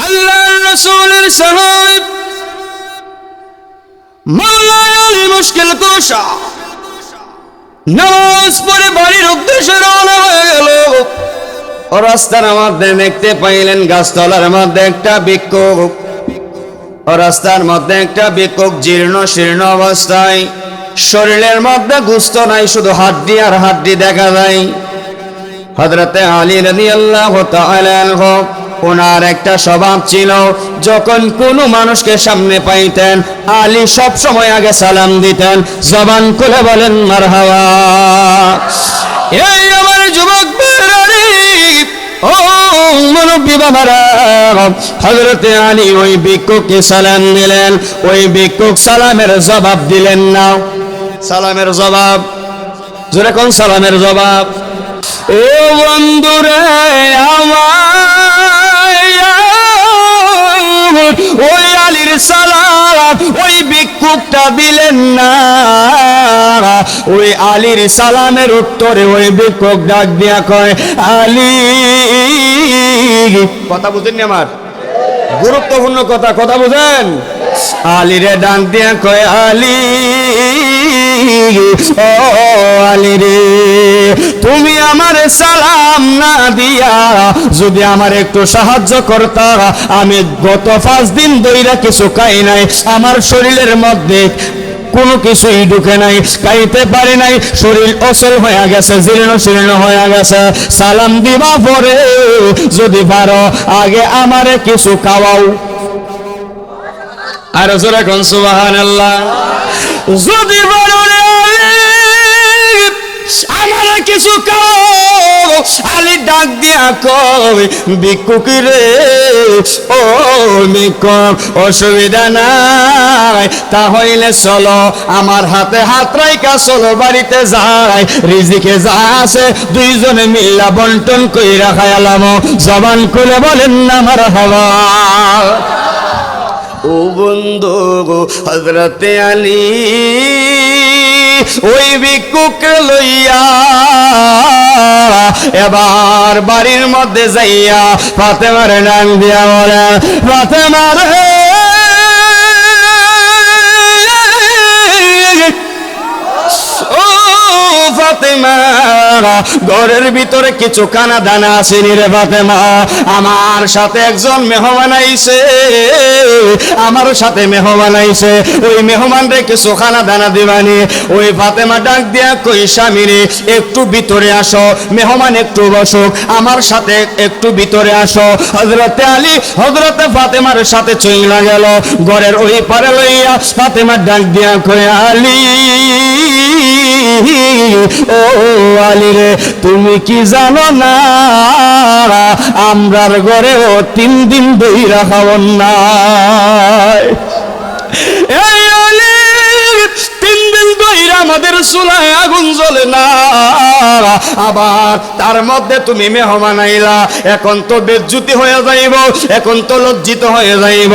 আল্লাহর রাসূলের সাহাব মাওলা আলী মুশকিল কুশা নামাজ পড়ে বাড়ির উদ্দেশ্যে রওনা হয়ে গেল। রাস্তার মধ্যে দেখতে পাইলেন গাছতলার মধ্যে একটা ভিক্ষুক। রাস্তার মধ্যে একটা ভিক্ষুক জীর্ণ শীর্ণ অবস্থায়, শরীরের মধ্যে গোশত নাই, শুধু হাড্ডি আর হাড্ডি দেখা যায়। হযরতে আলী রাদিয়াল্লাহু তাআলা আনহু ওনার একটা স্বভাব ছিল, যখন কোনো মানুষকে সামনে পাইতেন আলী সব সময় আগে সালাম দিতেন, জবান খুলে বলেন মারহাবা। এই আমার যুবক ভাইরা, ও মুরব্বি বাবারা, হযরতে আলী ওই ভিক্ষুককে সালাম দিলেন। ওই ভিক্ষুক সালামের জবাব দিলেন না। সালামের জবাব জোরে কোন সালামের জবাব? ও বন্ধুরে আমার, ওই আলীর সালাম ওই ভিক্ষুকটা দিলেন না। ওই আলীর সালামের উত্তরে ওই ভিক্ষুক ডাক দিয়া কয়, আলী। কথা বুঝেননি আমার? গুরুত্বপূর্ণ কথা, কথা বুঝেন? আলীরে ডাক দিয়া কয়, আলী, ও আলী রে, তুমি আমার সালাম না দিয়া যদি আমার একটু সাহায্য করতা, আমি গত 5 দিন ধইরা কিছু খাই নাই, আমার শরীরের মধ্যে কোনো কিছুই ঢুকে নাই, খাইতে পারি নাই, শরীর অচল হয়ে গেছে, জীর্ণ শীর্ণ হয়ে গেছে। সালাম দিবা পরে যদি পারো আগে আমারে কিছু খাওয়াও। আর জোরে কোন সুবহানাল্লাহ। যদি পারো আমারে কিছু খাও। আলী ডাক দিয়া কই, ভিক্ষুক রে, ও ভিক্ষুক, অসুবিধা নাই, তাহলে চলো আমার হাতে হাত রাইখা চলো বাড়িতে যাই, রিজিকে যা আছে দুইজনে মিল্লা বন্টন কইরা খায়ালাম। জবান খুলে বলেন না মারহাবা। ও বন্ধু হযরতে আলী ওই ভিক্ষুককে লইয়া এবার বাড়ির মধ্যে যাইয়া ফাতেমার নাম দিয়া বলে, ফাতেমা রে, ও ফাতেমা, ঘরের ভিতরে কিছু কানা দানা আসেনি রে ফাতেমা, আমার সাথে একজন মেহমান আইছে, আমার সাথে মেহমান আইছে, ওই মেহমান রে কিছু খানা দানা দিবানি। ওই ফাতেমা ডাক দিয়া কই, স্বামী রে একটু ভিতরে আসো, মেহমান একটু বসুক, আমার সাথে একটু ভিতরে আসো। হযরতে আলী হযরতে ফাতেমার সাথে চইলা গেল ঘরের ওই পারে লইয়া। ফাতেমা ডাক দিয়া কই, আলী, ও আলী রে, তুমি কি জানো না আমরার ঘরেও 3 দিন ধইরা খাওন নাই। এই আলী, 3 দিন ধইরা আমাদের চুলায় আগুন জ্বলে না, আবার তার মধ্যে তুমি মেহমান আইলা, এখন তো বেজ্জুতি হয়ে যাইব, এখন তো লজ্জিত হয়ে যাইব,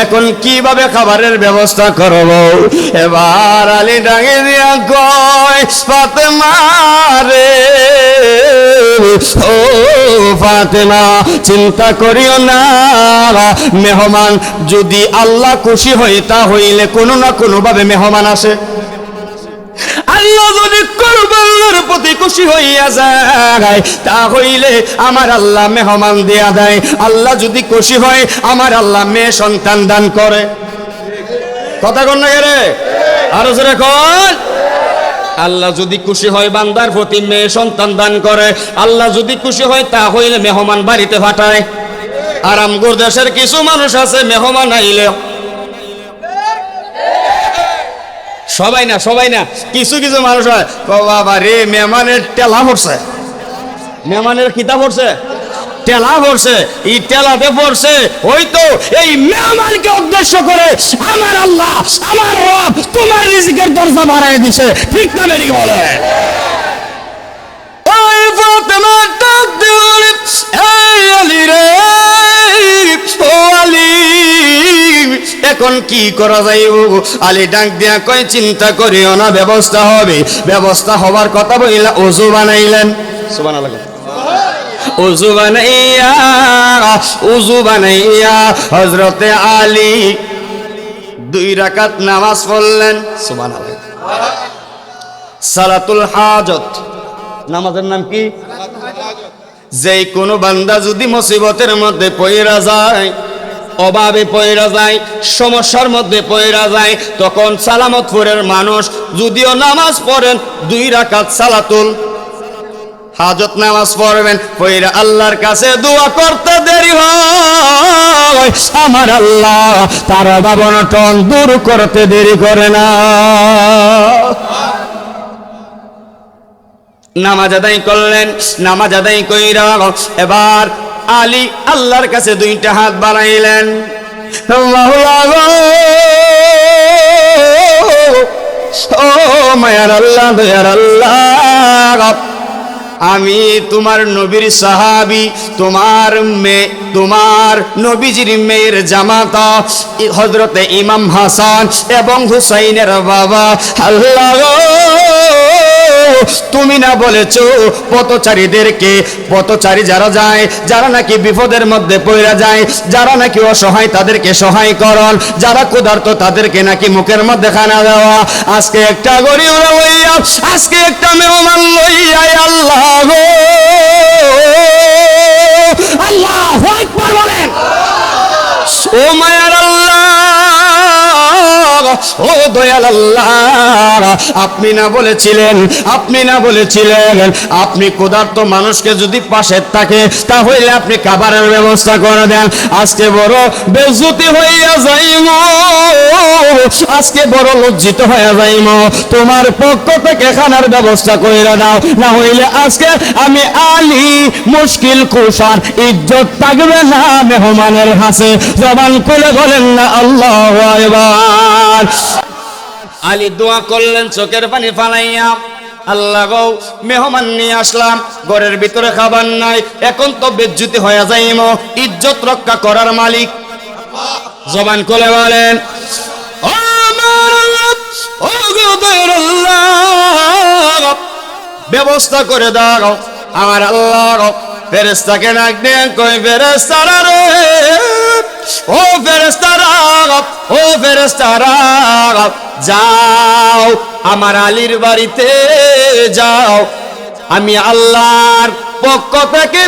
এখন কিভাবে খাবারের ব্যবস্থা করব? এবার আলী ডাকে দিয়া কয়, ফাতেমা রে, ও ফাতেমা, চিন্তা করিও না, মেহমান যদি আল্লাহ খুশি হয় তাহলে কোনো না কোনো ভাবে মেহমান আসে। আল্লাহ যদি কুরবানের প্রতি খুশি হইয়া যায় তাহলে আমার আল্লাহ মেহমান দেয়া দেয়। আল্লাহ যদি খুশি হয় আমার আল্লাহ মেয়ে সন্তান দান করে। কথা কন না রে, আরো জোরে কন। আল্লাহ যদি খুশি হয় বান্দার প্রতি মেয়ে সন্তান দান করে। আল্লাহ যদি খুশি হয় তাহলে মেহমান বাড়িতে পাঠায়। আরামগোর দেশের কিছু মানুষ আছে মেহমান আইলে, সবাই না সবাই না, কিছু কিছু মানুষ হয়, বাবা রে মেহমানের টেলা পড়ছে, মেহমানের খিতা পড়ছে, টেলা পড়ছে, এই টেলাতে পড়ছে, ওই তো এই মেহমানকে উদ্দেশ্য করে আমার আল্লাহ আমার রব তোমার রিজিকের দরজা বাড়ায় দিছে। ঠিক না বেরি বলে? ওই ফাতেমা ডাক দিলে, এই আলী রে, ও আলী, এখন কি করা যাইব? আলী ডাক দিয়া কয়, চিন্তা করিও না, ব্যবস্থা হবে। ব্যবস্থা হবার কথা বইলা ওযু বানাইলেন। সুবহানাল্লাহ। ওযু বানাইয়া উযু বানাইয়া হযরতে আলী 2 রাকাত নামাজ পড়লেন। সুবহানাল্লাহ। সালাতুল হাজত নামাজের নাম কি? যেই কোনো বান্দা যদি মুসিবতের মধ্যে পইরা যায়, অভাবে পইরা যায়, সমস্যার মধ্যে পইরা যায়, তখন সালামতপুরের মানুষ যদিও নামাজ পড়েন 2 রাকাত সালাতুল হাজত নামাজ পড়বেন, পইরা আল্লাহর কাছে দোয়া করতে দেরি হয়, আমার আল্লাহ তার অভাব-অনটন দূর করতে দেরি করে না। নামাজ আদায় করলেন, নামাজ আদায় কইরা এবার আলী আল্লাহর কাছে 2টা হাত বাড়াইলেন। ও মায়ার আল্লাহ, দয়ার আল্লাহ, আমি তোমার নবীর সাহাবী, তোমার মেয়ে, তোমার নবীজির মেয়ের জামাতা হযরতে ইমাম হাসান এবং হুসাইনের বাবা। আল্লাহ তুমি না বলেছো পথচারীদেরকে, পথচারী যারা যায়, যারা নাকি বিপদের মধ্যে পড়ে যায়, যারা নাকি অসহায় তাদেরকে সহায় করন, যারা ক্ষুধার্ত তাদেরকে নাকি মুখের মধ্যে খানা দেওয়া। আজকে একটা গরিব লইয়া, আজকে একটা মেহমান লইয়া আল্লাহ গো, আল্লাহু আকবার বলেন। ও মায়ার আল্লাহ, ও দয়াল আল্লাহ, আপনি না বলেছিলেন, আপনি না বলেছিলেন আপনি ক্ষুধার্ত মানুষকে যদি পাশে থাকে তাহলে আপনি খাবারের ব্যবস্থা করে দেন। আজকে বড় বেইজ্জতি হইয়া যাইম, আজকে বড় লজ্জিত হইয়া যাইম, তোমার পক্ষ থেকে খানার ব্যবস্থা কইরা দাও, না হইলে আজকে আমি আলী মুশকিল কুশার, ইজ্জত থাকবে না মেহমানের হাসে। জবান খুলে বলেন না আল্লাহু আকবার। আলী দোয়া করলেন চোখের পানি ফালাইয়া, আল্লাহ গো মেহমান নিয়ে আসলাম, ঘরের ভিতরে খাবার নাই, এখন তো বেজ্জতি হয়ে যাইম, ইজ্জত রক্ষা করার মালিক জবান খুলে বলেন ও আমার আল্লাহ, ও গো দয়ার আল্লাহ, ব্যবস্থা করে দাও। আমার আল্লাহ ফেরেশতাকে ডাক দিয়ে কই, ফেরেশতারা রে, ও ফেরেশতারা, ও ফেরেশতারা, যাও আমার আলীর বাড়িতে যাও, আমি আল্লাহর পক্ষ থেকে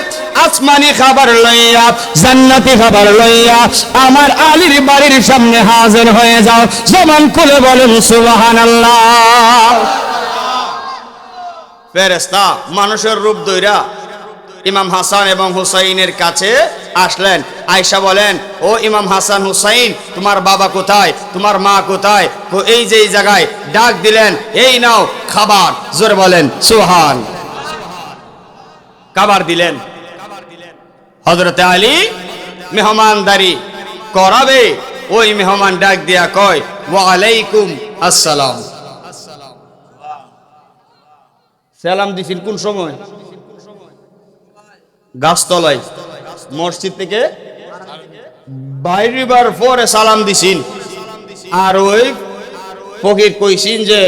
আসমানি খাবার লইয়া, জান্নাতি খাবার লইয়া আমার আলীর বাড়ির সামনে হাজির হয়ে যাও। জবান খুলে বলেন সুবহানাল্লাহ। ফেরেশতা মানুষের রূপ ধইরা ইমাম হাসান এবং হুসাইনের কাছে আসলেন। আয়েশা বলেন, ও ইমাম হাসান হুসাইন, তোমার বাবা কোথায়, তোমার মা কোথায়? তো এই যে এই জায়গায় ডাক দিলেন, এই নাও খাবার। জোরে বলেন সুবহান। খাবার দিলেন। হযরতে আলী মেহমানদারি করাবে, ওই মেহমান ডাক দিয়া কয়, ওয়া আলাইকুম আসসালাম। সালাম দিছেন কোন সময়? গাছতলায় মসজিদ থেকে বাইরিবার পরে সালাম দিছেন। আর ওই ফকির কইছেন যে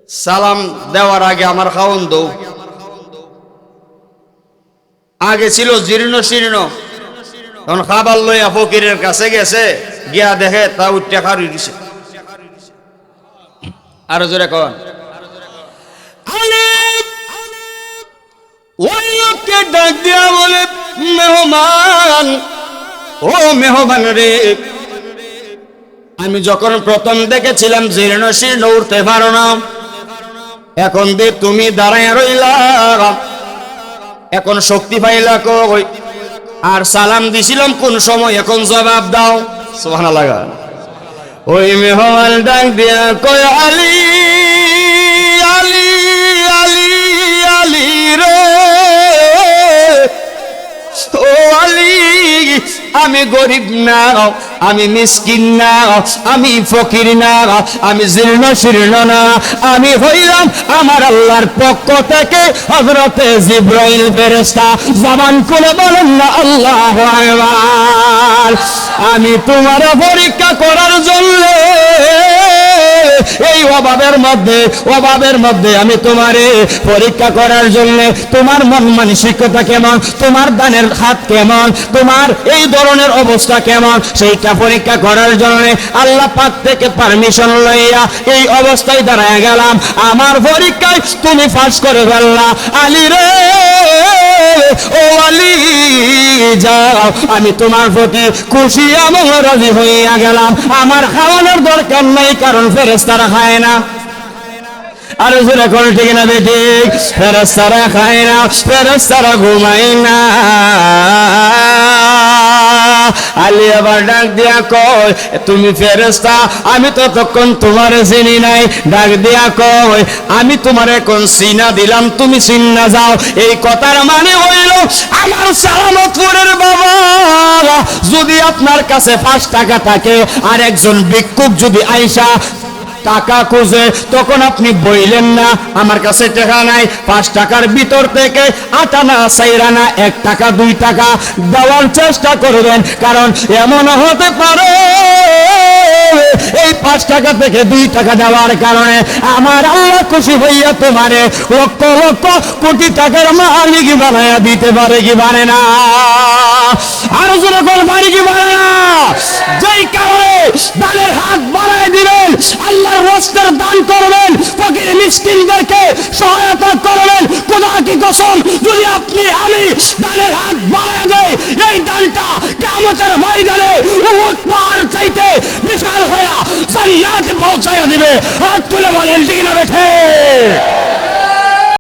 সালাম দেওয়ার আগে আমার খাওন দৌ। আগে ছিল জীর্ণ শীর্ণ, তখন খাবার লইয়া ফকিরের কাছে গেছে, গিয়া দেখে তা উঠতে খারি দিছে। আরো জোরে কন। ওই লোককে ডাক দিয়া বলে, মেহমান, ও মেহমান রে, আমি যখন প্রথম দেখেছিলাম জীর্ণ শীর্ণ, উঠতে পারো না, এখন যে তুমি দাঁড়ায় রইলা, এখন শক্তি পাইলা কই? আর সালাম দিছিলাম কোন সময়, এখন জবাব দাও। সুবহানাল্লাহ। ওই মেহমান ডাক দিয়া কয়, আলী আলী আলী আলী রে, ও আলী, আমি গরিব না, আমি মিসকিন না, আমি ফকির না, আমি জীর্ণ শীর্ণ না, আমি হইলাম আমার আল্লাহর পক্ষ থেকে হযরতে জিবরাইল ফেরেশতা। জবান খুলে বলেন না আল্লাহু আকবার। আমি তোমার পরীক্ষা করার জন্য এই অভাবের মধ্যে আমি তোমারে পরীক্ষা করার জন্য, তোমার মন মানসিকতা কেমন, তোমার দানের হাত কেমন, তোমার এই ধরনের অবস্থা কেমন, সেইটা পরীক্ষা করার জন্য আল্লাহ পাক থেকে পারমিশন লইয়া এই অবস্থায় দাঁড়ায় গেলাম। আমার পরীক্ষায় তুমি পাস করে ফেললা। আলী রে, ও আলী যাও, আমি তোমার প্রতি খুশি এবং রাজি হইয়া গেলাম। আমার খাওয়ানোর দরকার নাই, কারণ ফেরেশতারা খায় না। আর জোরে করে ঠিক না বেঠিক? ফেরেশতারা খায় না, ফেরেশতারা ঘুমায় না। আলী আবার ডাক দিয়া কয়, তুমি ফেরেশতা, আমি তো তখন তোমারে চিনি নাই। ডাক দিয়া কয়, আমি তোমার এখন চিনা দিলাম, তুমি চিন্না যাও। এই কথার মানে হইল, আমার সালামতপুরের বাবা, যদি আপনার কাছে 5 টাকা থাকে আর একজন ভিক্ষুক যদি আইসা টাকা খুঁজে, তখন আপনি বইলেন না আমার কাছে টাকা নাই, 5 টাকার ভিতর থেকে 8 আনা 4 আনা 1 টাকা 2 টাকা দেওয়ার চেষ্টা করবেন। কারণ এমন হতে পারে এই 5 টাকা থেকে 2 টাকা দেওয়ার কারণে আমার আল্লাহ খুশি হইয়া তোমারে লক্ষ লক্ষ কোটি টাকার মালিক বানায়া দিতে পারে কি পারে না? আর যখন পারে কি পারে না? যেই কারণে দানের হাত বাড়ায় দিবেন, আল্লাহর রাস্তায় দান করবেন, ফকির মিসকিনদেরকে সহায়তা করবেন। খোদা কি কসম, যদি আপনি আমি দানের হাত বাড়ায় দেই, এই দানটা কিয়ামতের ময়দানে উহুদ পাহাড় চাইতে বিশাল হয়ে জান্নাতে পৌঁছায়া দিবে। হাত তুলে বলেন ঠিক না বেঠে?